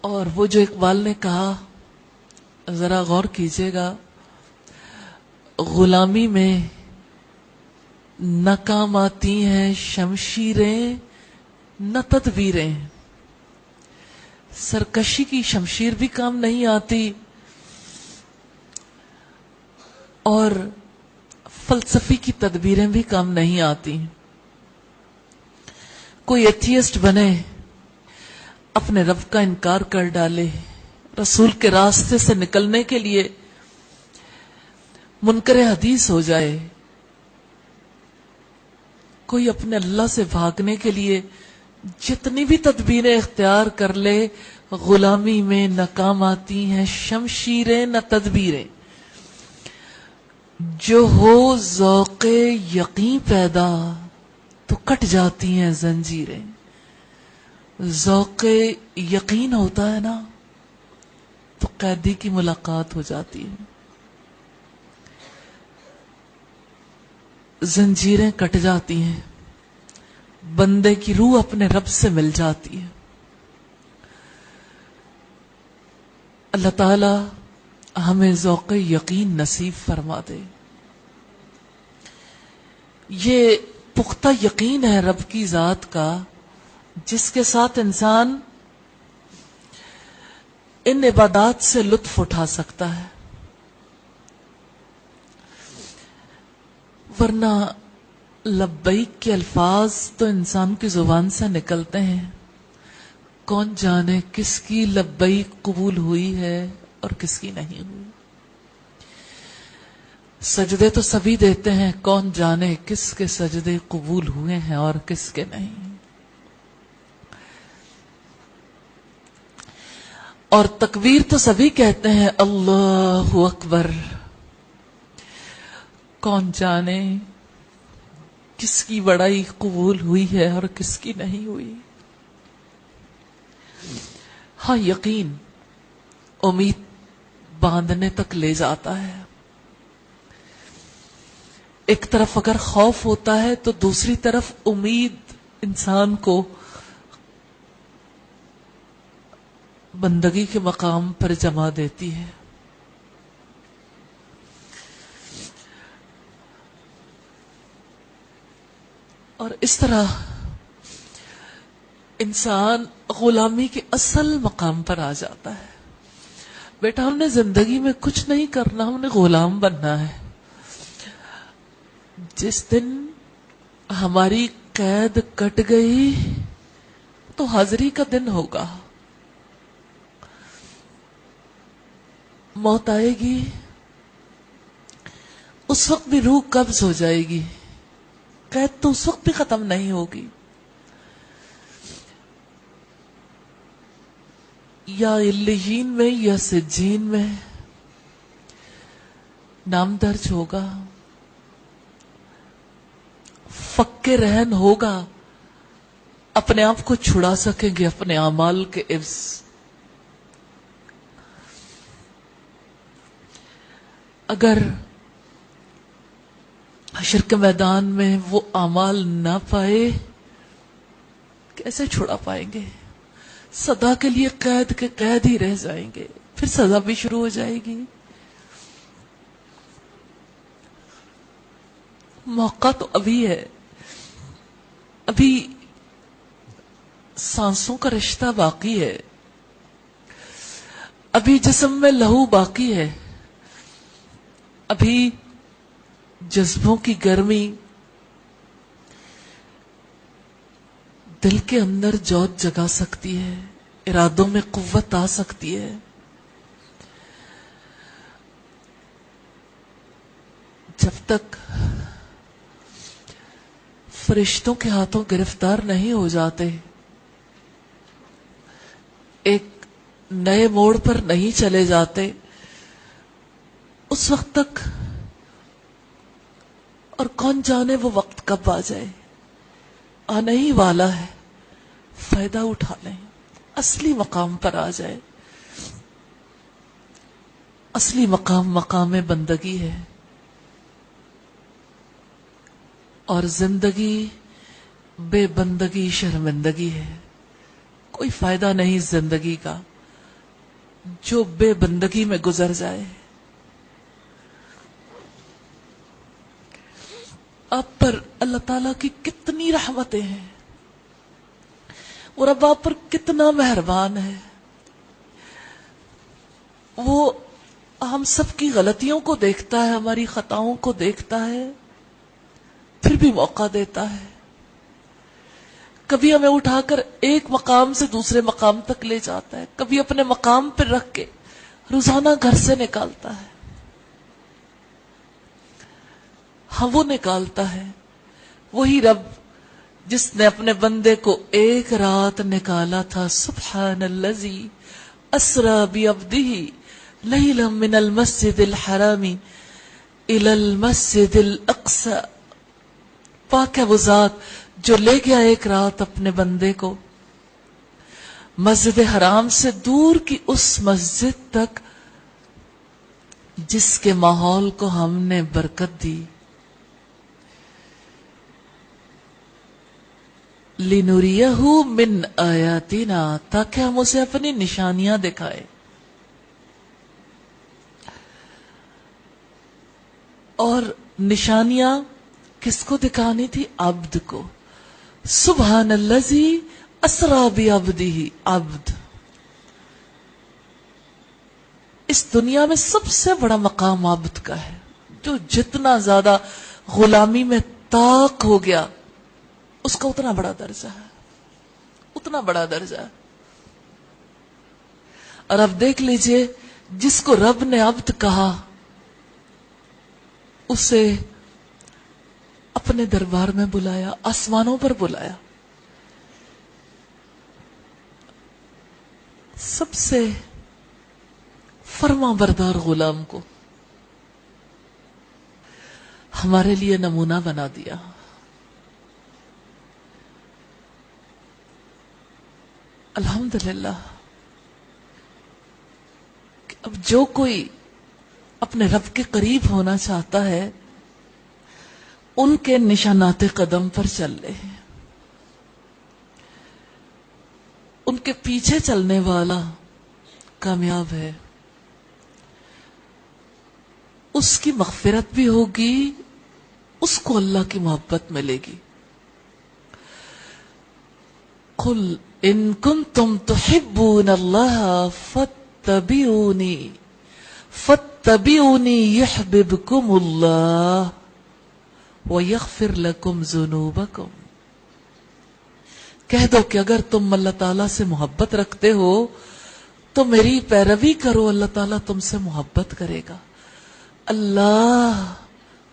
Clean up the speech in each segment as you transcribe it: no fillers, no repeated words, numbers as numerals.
اور وہ جو اقبال نے کہا ذرا غور کیجیے گا، غلامی میں نہ کام آتی ہیں شمشیریں نہ تدبیریں. سرکشی کی شمشیر بھی کام نہیں آتی اور فلسفی کی تدبیریں بھی کام نہیں آتی. کوئی ایتھیسٹ بنے، اپنے رب کا انکار کر ڈالے، رسول کے راستے سے نکلنے کے لیے منکر حدیث ہو جائے، کوئی اپنے اللہ سے بھاگنے کے لیے جتنی بھی تدبیریں اختیار کر لے، غلامی میں نہ کام آتی ہیں شمشیریں نہ تدبیریں. جو ہو ذوق یقین پیدا تو کٹ جاتی ہیں زنجیریں. ذوق یقین ہوتا ہے نا تو قیدی کی ملاقات ہو جاتی ہے، زنجیریں کٹ جاتی ہیں، بندے کی روح اپنے رب سے مل جاتی ہے. اللہ تعالی ہمیں ذوق یقین نصیب فرما دے. یہ پختہ یقین ہے رب کی ذات کا، جس کے ساتھ انسان ان عبادات سے لطف اٹھا سکتا ہے. ورنہ لبیک کے الفاظ تو انسان کی زبان سے نکلتے ہیں، کون جانے کس کی لبیک قبول ہوئی ہے اور کس کی نہیں ہوئی. سجدے تو سبھی دیتے ہیں، کون جانے کس کے سجدے قبول ہوئے ہیں اور کس کے نہیں. اور تکبیر تو سبھی کہتے ہیں اللہ اکبر، کون جانے کس کی بڑائی قبول ہوئی ہے اور کس کی نہیں ہوئی. ہاں یقین امید باندھنے تک لے جاتا ہے. ایک طرف اگر خوف ہوتا ہے تو دوسری طرف امید انسان کو بندگی کے مقام پر جما دیتی ہے. اور اس طرح انسان غلامی کے اصل مقام پر آ جاتا ہے. بیٹا ہم نے زندگی میں کچھ نہیں کرنا، ہم نے غلام بننا ہے. جس دن ہماری قید کٹ گئی تو حاضری کا دن ہوگا. موت آئے گی، اس وقت بھی روح قبض ہو جائے گی، قید تو اس وقت بھی ختم نہیں ہوگی. یا علیین میں یا سجین میں نام درج ہوگا، فک رہن ہوگا، اپنے آپ کو چھڑا سکیں گے اپنے اعمال کے عوض. اگر حشر کے میدان میں وہ اعمال نہ پائے کیسے چھڑا پائیں گے؟ سدا کے لیے قید کے قید ہی رہ جائیں گے، پھر سزا بھی شروع ہو جائے گی. موقع تو ابھی ہے، ابھی سانسوں کا رشتہ باقی ہے، ابھی جسم میں لہو باقی ہے، ابھی جذبوں کی گرمی دل کے اندر جوت جگا سکتی ہے، ارادوں میں قوت آ سکتی ہے. جب تک فرشتوں کے ہاتھوں گرفتار نہیں ہو جاتے، ایک نئے موڑ پر نہیں چلے جاتے، اس وقت تک، اور کون جانے وہ وقت کب آ جائے، آنے ہی والا ہے. فائدہ اٹھا لیں، اصلی مقام پر آ جائے. اصلی مقام مقام بندگی ہے، اور زندگی بے بندگی شرمندگی ہے. کوئی فائدہ نہیں زندگی کا. جو بے بندگی میں گزر جائے. آپ پر اللہ تعالیٰ کی کتنی رحمتیں ہیں اور اب آپ پر کتنا مہربان ہے. وہ ہم سب کی غلطیوں کو دیکھتا ہے، ہماری خطاؤں کو دیکھتا ہے، پھر بھی موقع دیتا ہے. کبھی ہمیں اٹھا کر ایک مقام سے دوسرے مقام تک لے جاتا ہے، کبھی اپنے مقام پر رکھ کے روزانہ گھر سے نکالتا ہے. ہاں، وہ نکالتا ہے، وہی رب جس نے اپنے بندے کو ایک رات نکالا تھا. سبحان الذی اسری بعبدہ لیلا من المسجد الحرام الی المسجد الاقصی. پاک ہے وہ ذات جو لے گیا ایک رات اپنے بندے کو مسجد حرام سے دور کی اس مسجد تک جس کے ماحول کو ہم نے برکت دی. لِنُرِيَهُ مِنْ آیاتنا، تاکہ ہم اسے اپنی نشانیاں دکھائے. اور نشانیاں کس کو دکھانی تھی؟ عبد کو. سبحان الذی اسری بعبدہ. عبد اس دنیا میں سب سے بڑا مقام عبد کا ہے. جو جتنا زیادہ غلامی میں طاق ہو گیا اس کا اتنا بڑا درجہ ہے، اتنا بڑا درجہ ہے. اور اب دیکھ لیجئے، جس کو رب نے عبد کہا اسے اپنے دربار میں بلایا، آسمانوں پر بلایا. سب سے فرما بردار غلام کو ہمارے لیے نمونہ بنا دیا. الحمدللہ. اب جو کوئی اپنے رب کے قریب ہونا چاہتا ہے ان کے نشانات قدم پر چل لے. ان کے پیچھے چلنے والا کامیاب ہے. اس کی مغفرت بھی ہوگی، اس کو اللہ کی محبت ملے گی. قل ان کنتم تحبون اللہ فاتبعونی فاتبعونی یحببکم اللہ وَيَغْفِرْ لَكُمْ ذُنُوبَكُمْ. کہہ دو کہ اگر تم اللہ تعالیٰ سے محبت رکھتے ہو تو میری پیروی کرو، اللہ تعالیٰ تم سے محبت کرے گا. اللہ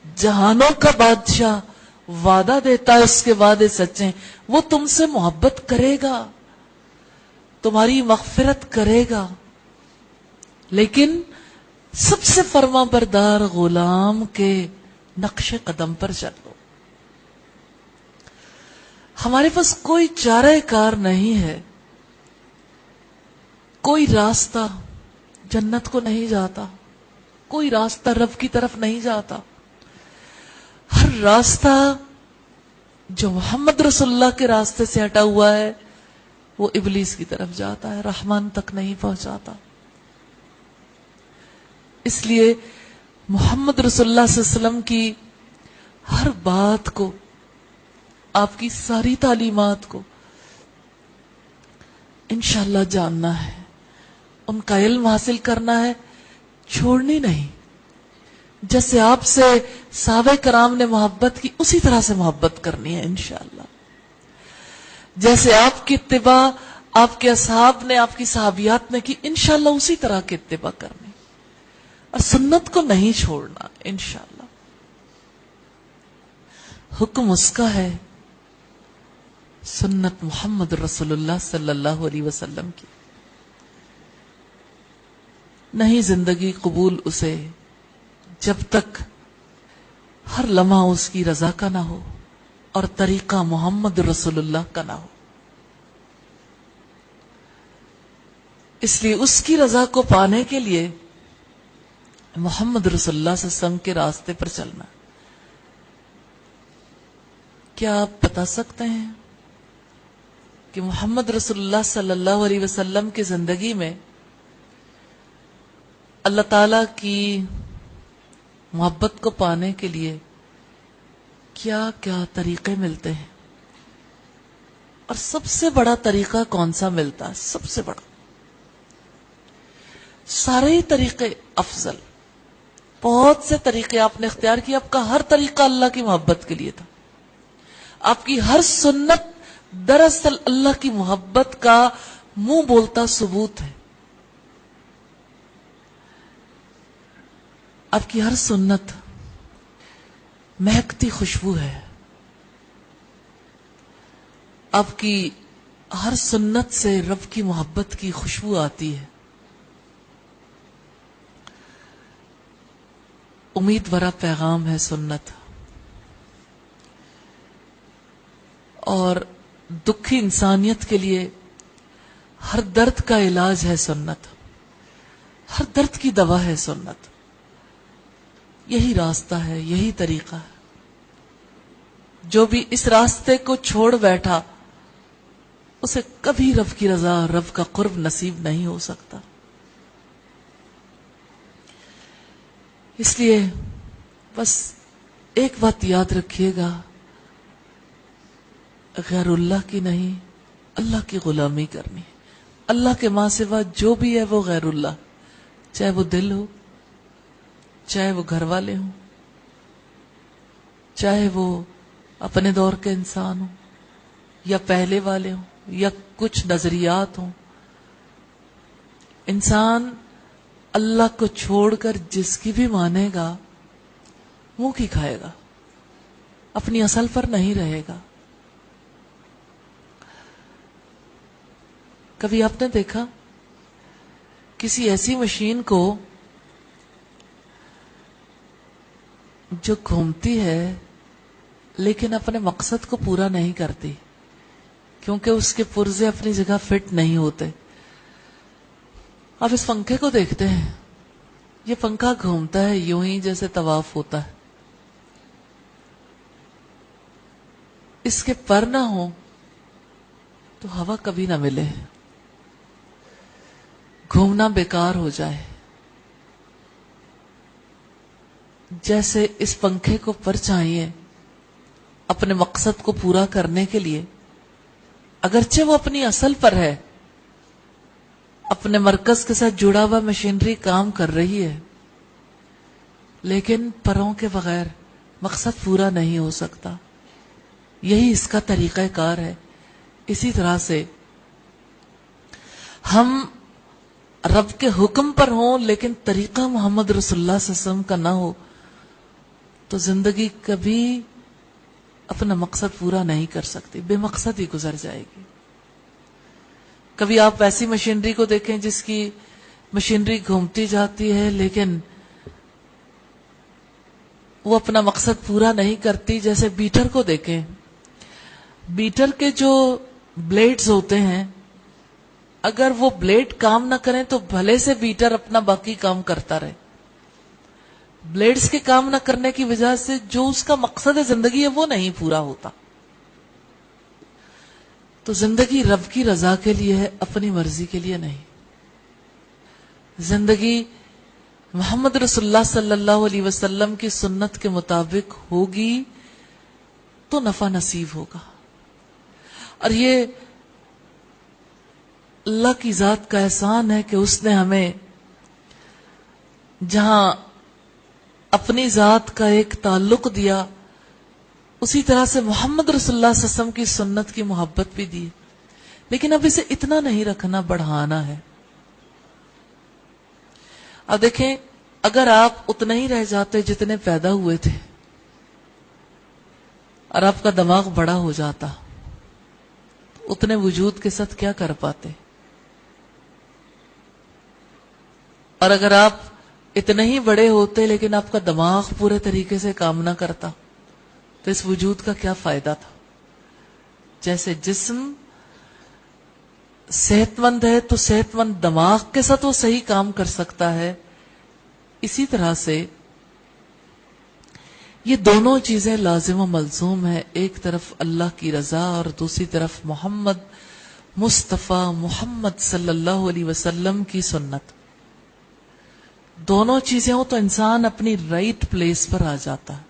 جہانوں کا بادشاہ وعدہ دیتا ہے، اس کے وعدے سچے، وہ تم سے محبت کرے گا، تمہاری مغفرت کرے گا. لیکن سب سے فرما بردار غلام کے نقش قدم پر چلو. ہمارے پاس کوئی چارہ کار نہیں ہے، کوئی راستہ جنت کو نہیں جاتا، کوئی راستہ رب کی طرف نہیں جاتا. ہر راستہ جو محمد رسول اللہ کے راستے سے ہٹا ہوا ہے وہ ابلیس کی طرف جاتا ہے، رحمان تک نہیں پہنچاتا. اس لیے محمد رسول اللہ صلی اللہ علیہ وسلم کی ہر بات کو، آپ کی ساری تعلیمات کو انشاءاللہ جاننا ہے، ان کا علم حاصل کرنا ہے، چھوڑنی نہیں. جیسے آپ سے صحابہ کرام نے محبت کی اسی طرح سے محبت کرنی ہے انشاءاللہ. جیسے آپ کی اتباع آپ کے اصحاب نے، آپ کی صحابیات نے کی، انشاءاللہ اسی طرح کی اتباع کرنی اور سنت کو نہیں چھوڑنا انشاءاللہ. حکم اس کا ہے، سنت محمد رسول اللہ صلی اللہ علیہ وسلم کی. نہیں زندگی قبول اسے جب تک ہر لمحہ اس کی رضا کا نہ ہو اور طریقہ محمد رسول اللہ کا نہ ہو. اس لیے اس کی رضا کو پانے کے لیے محمد رسول اللہ صلی اللہ علیہ وسلم کے راستے پر چلنا. کیا آپ بتا سکتے ہیں کہ محمد رسول اللہ صلی اللہ علیہ وسلم کی زندگی میں اللہ تعالی کی محبت کو پانے کے لیے کیا کیا طریقے ملتے ہیں، اور سب سے بڑا طریقہ کون سا ملتا ہے؟ سب سے بڑا، سارے ہی طریقے افضل، بہت سے طریقے آپ نے اختیار کیے، آپ کا ہر طریقہ اللہ کی محبت کے لیے تھا، آپ کی ہر سنت دراصل اللہ کی محبت کا منہ بولتا ثبوت ہے، آپ کی ہر سنت مہکتی خوشبو ہے، آپ کی ہر سنت سے رب کی محبت کی خوشبو آتی ہے۔ امید بھرا پیغام ہے سنت، اور دکھی انسانیت کے لیے ہر درد کا علاج ہے سنت، ہر درد کی دوا ہے سنت۔ یہی راستہ ہے، یہی طریقہ ہے۔ جو بھی اس راستے کو چھوڑ بیٹھا اسے کبھی رب کی رضا، رب کا قرب نصیب نہیں ہو سکتا۔ اس لیے بس ایک بات یاد رکھیے گا، غیر اللہ کی نہیں، اللہ کی غلامی کرنی ہے۔ اللہ کے ماں سوا جو بھی ہے وہ غیر اللہ، چاہے وہ دل ہو، چاہے وہ گھر والے ہوں، چاہے وہ اپنے دور کے انسان ہوں یا پہلے والے ہوں یا کچھ نظریات ہوں۔ انسان اللہ کو چھوڑ کر جس کی بھی مانے گا منہ کی کھائے گا، اپنی اصل پر نہیں رہے گا۔ کبھی آپ نے دیکھا کسی ایسی مشین کو جو گھومتی ہے لیکن اپنے مقصد کو پورا نہیں کرتی، کیونکہ اس کے پرزے اپنی جگہ فٹ نہیں ہوتے؟ آپ اس پنکھے کو دیکھتے ہیں، یہ پنکھا گھومتا ہے یوں ہی جیسے طواف ہوتا ہے، اس کے پر نہ ہو تو ہوا کبھی نہ ملے، گھومنا بیکار ہو جائے۔ جیسے اس پنکھے کو پر چاہیے اپنے مقصد کو پورا کرنے کے لیے، اگرچہ وہ اپنی اصل پر ہے، اپنے مرکز کے ساتھ جڑا ہوا مشینری کام کر رہی ہے، لیکن پروں کے بغیر مقصد پورا نہیں ہو سکتا۔ یہی اس کا طریقہ کار ہے۔ اسی طرح سے ہم رب کے حکم پر ہوں لیکن طریقہ محمد رسول اللہ صلی اللہ علیہ وسلم کا نہ ہو تو زندگی کبھی اپنا مقصد پورا نہیں کر سکتی، بے مقصد ہی گزر جائے گی۔ کبھی آپ ایسی مشینری کو دیکھیں جس کی مشینری گھومتی جاتی ہے لیکن وہ اپنا مقصد پورا نہیں کرتی۔ جیسے بیٹر کو دیکھیں، بیٹر کے جو بلیڈز ہوتے ہیں، اگر وہ بلیڈ کام نہ کریں تو بھلے سے بیٹر اپنا باقی کام کرتا رہے، بلیڈز کے کام نہ کرنے کی وجہ سے جو اس کا مقصد زندگی ہے وہ نہیں پورا ہوتا۔ تو زندگی رب کی رضا کے لیے ہے، اپنی مرضی کے لیے نہیں۔ زندگی محمد رسول اللہ صلی اللہ علیہ وسلم کی سنت کے مطابق ہوگی تو نفع نصیب ہوگا، اور یہ اللہ کی ذات کا احسان ہے کہ اس نے ہمیں جہاں اپنی ذات کا ایک تعلق دیا، اسی طرح سے محمد رسول اللہ صلی اللہ علیہ وسلم کی سنت کی محبت بھی دی، لیکن اب اسے اتنا نہیں رکھنا، بڑھانا ہے۔ اب دیکھیں، اگر آپ اتنے ہی رہ جاتے جتنے پیدا ہوئے تھے اور آپ کا دماغ بڑا ہو جاتا، اتنے وجود کے ساتھ کیا کر پاتے؟ اور اگر آپ اتنے ہی بڑے ہوتے لیکن آپ کا دماغ پورے طریقے سے کام نہ کرتا تو اس وجود کا کیا فائدہ تھا؟ جیسے جسم صحت مند ہے تو صحت مند دماغ کے ساتھ وہ صحیح کام کر سکتا ہے، اسی طرح سے یہ دونوں چیزیں لازم و ملزوم ہے، ایک طرف اللہ کی رضا اور دوسری طرف محمد مصطفیٰ محمد صلی اللہ علیہ وسلم کی سنت۔ دونوں چیزیں ہوں تو انسان اپنی رائٹ پلیس پر آ جاتا ہے.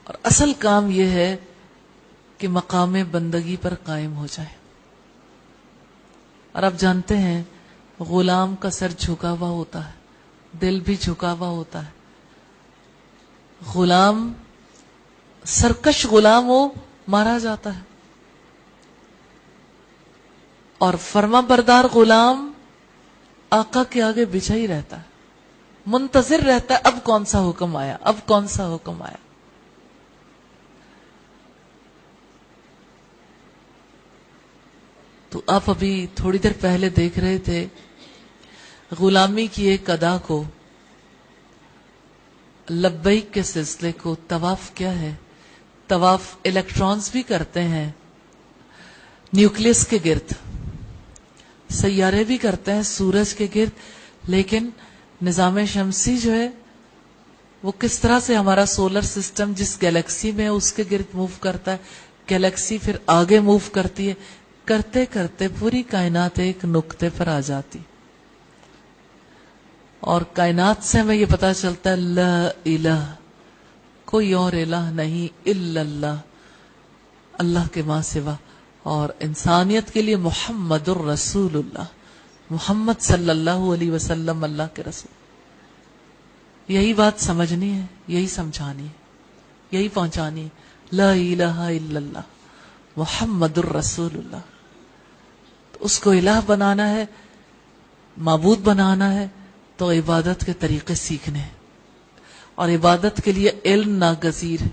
اور اصل کام یہ ہے کہ مقام بندگی پر قائم ہو جائے. اور آپ جانتے ہیں غلام کا سر جھکا ہوا ہوتا ہے, دل بھی جھکا ہوا ہوتا ہے. غلام سرکش غلام ہو مارا جاتا ہے, اور فرما بردار غلام آقا کے آگے بچھا ہی رہتا ہے, منتظر رہتا ہے اب کون سا حکم آیا, اب کون سا حکم آیا. تو آپ ابھی تھوڑی دیر پہلے دیکھ رہے تھے غلامی کی ایک ادا کو, لبیک کے سلسلے کو. طواف کیا ہے؟ طواف الیکٹرانز بھی کرتے ہیں نیوکلیس کے گرد, سیارے بھی کرتے ہیں سورج کے گرد, لیکن نظام شمسی جو ہے وہ کس طرح سے ہمارا سولر سسٹم جس گیلیکسی میں اس کے گرد موو کرتا ہے, گیلیکسی پھر آگے موو کرتی ہے, کرتے کرتے پوری کائنات ایک نقطے پر آ جاتی. اور کائنات سے ہمیں یہ پتا چلتا ہے لا الہ, کوئی اور الہ نہیں الا اللہ, اللہ کے ماں سوا. اور انسانیت کے لیے محمد الرسول اللہ, محمد صلی اللہ علیہ وسلم اللہ کے رسول. یہی بات سمجھنی ہے, یہی سمجھانی ہے, یہی پہنچانی ہے. لا الہ الا اللہ محمد الرسول اللہ. تو اس کو الہ بنانا ہے, معبود بنانا ہے, تو عبادت کے طریقے سیکھنے ہیں. اور عبادت کے لیے علم ناگزیر ہے.